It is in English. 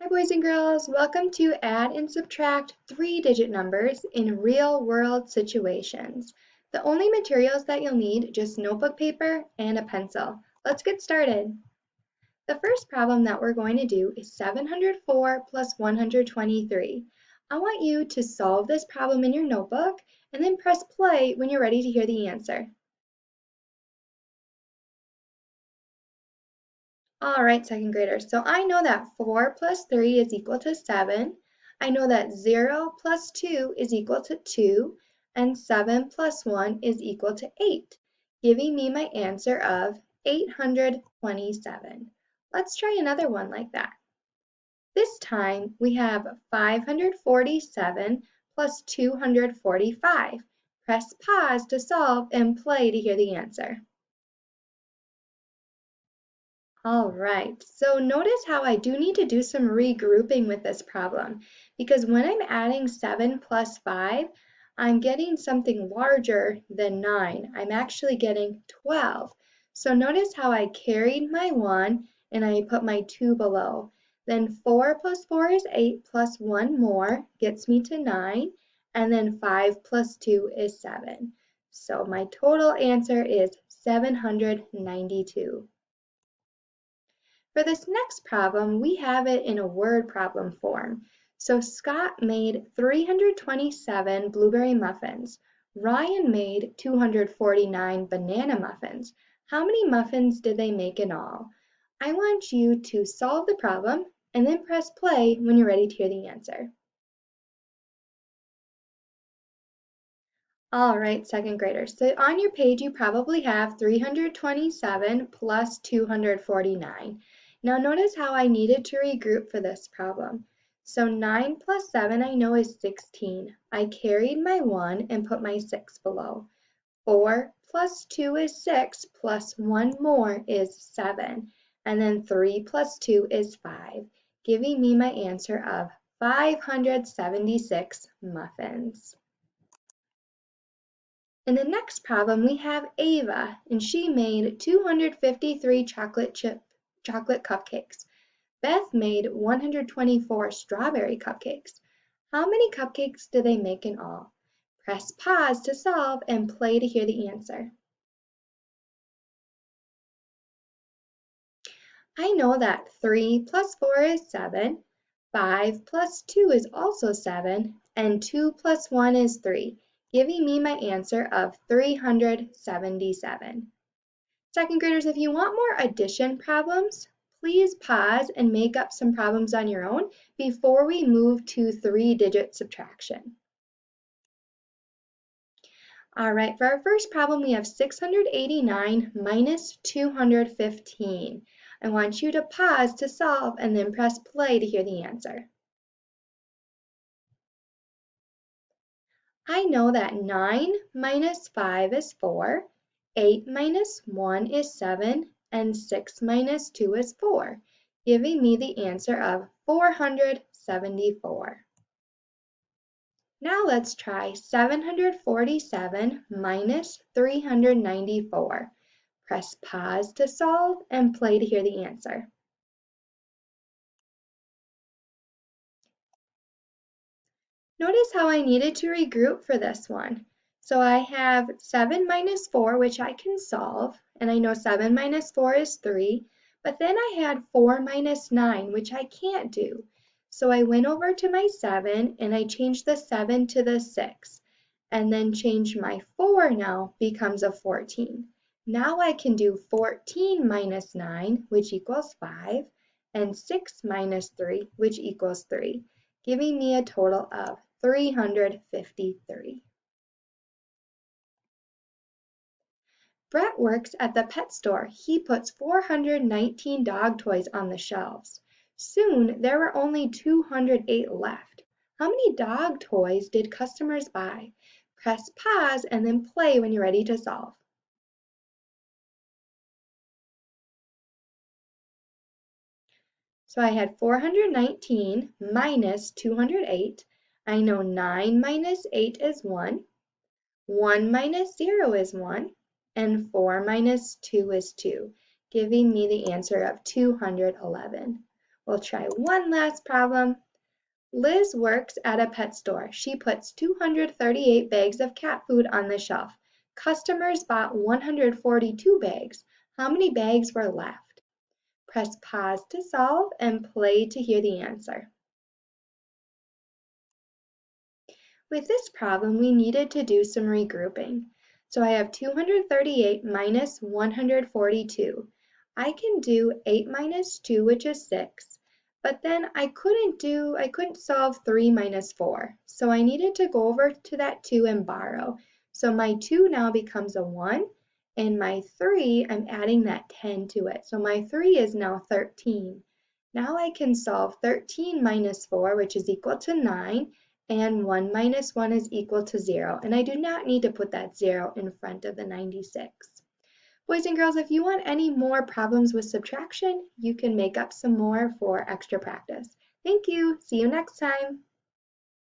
Hi boys and girls, welcome to add and subtract three-digit numbers in real-world situations. The only materials that you'll need, just notebook paper and a pencil. Let's get started. The first problem that we're going to do is 704 plus 123. I want you to solve this problem in your notebook and then press play when you're ready to hear the answer. All right, second graders. So I know that 4 plus 3 is equal to 7. I know that 0 plus 2 is equal to 2. And 7 plus 1 is equal to 8, giving me my answer of 827. Let's try another one like that. This time we have 547 plus 245. Press pause to solve and play to hear the answer. All right, so notice how I do need to do some regrouping with this problem because when I'm adding 7 plus 5, I'm getting something larger than 9. I'm actually getting 12. So notice how I carried my 1 and I put my 2 below. Then 4 plus 4 is 8 plus 1 more gets me to 9. And then 5 plus 2 is 7. So my total answer is 792. For this next problem, we have it in a word problem form. So Scott made 327 blueberry muffins. Ryan made 249 banana muffins. How many muffins did they make in all? I want you to solve the problem and then press play when you're ready to hear the answer. All right, second graders. So on your page, you probably have 327 plus 249. Now notice how I needed to regroup for this problem. So 9 plus 7 I know is 16. I carried my 1 and put my 6 below. 4 plus 2 is 6 plus 1 more is 7. And then 3 plus 2 is 5, giving me my answer of 576 muffins. In the next problem, we have Ava, and she made 253 chocolate cupcakes. Beth made 124 strawberry cupcakes. How many cupcakes did they make in all? Press pause to solve and play to hear the answer. I know that 3 plus 4 is 7, 5 plus 2 is also 7, and 2 plus 1 is 3, giving me my answer of 377. Second graders, if you want more addition problems, please pause and make up some problems on your own before we move to three-digit subtraction. All right, for our first problem, we have 689 minus 215. I want you to pause to solve and then press play to hear the answer. I know that 9 minus 5 is 4, 8 minus 1 is 7, and 6 minus 2 is 4, giving me the answer of 474. Now let's try 747 minus 394. Press pause to solve and play to hear the answer. Notice how I needed to regroup for this one. So I have 7 minus 4, which I can solve, and I know 7 minus 4 is 3, but then I had 4 minus 9, which I can't do. So I went over to my 7, and I changed the 7 to the 6, and then changed my 4 now becomes a 14. Now I can do 14 minus 9, which equals 5, and 6 minus 3, which equals 3, giving me a total of 353. Brett works at the pet store. He puts 419 dog toys on the shelves. Soon there were only 208 left. How many dog toys did customers buy? Press pause and then play when you're ready to solve. So I had 419 minus 208. I know 9 minus 8 is 1. 1 minus 0 is 1, and 4 minus 2 is 2, giving me the answer of 211. We'll try one last problem. Liz works at a pet store. She puts 238 bags of cat food on the shelf. Customers bought 142 bags. How many bags were left? Press pause to solve and play to hear the answer. With this problem, we needed to do some regrouping. So I have 238 minus 142. I can do 8 minus 2, which is 6. But then I couldn't solve 3 minus 4. So I needed to go over to that 2 and borrow. So my 2 now becomes a 1, and my 3, I'm adding that 10 to it. So my 3 is now 13. Now I can solve 13 minus 4, which is equal to 9, and 1 minus 1 is equal to 0. And I do not need to put that 0 in front of the 96. Boys and girls, if you want any more problems with subtraction, you can make up some more for extra practice. Thank you. See you next time.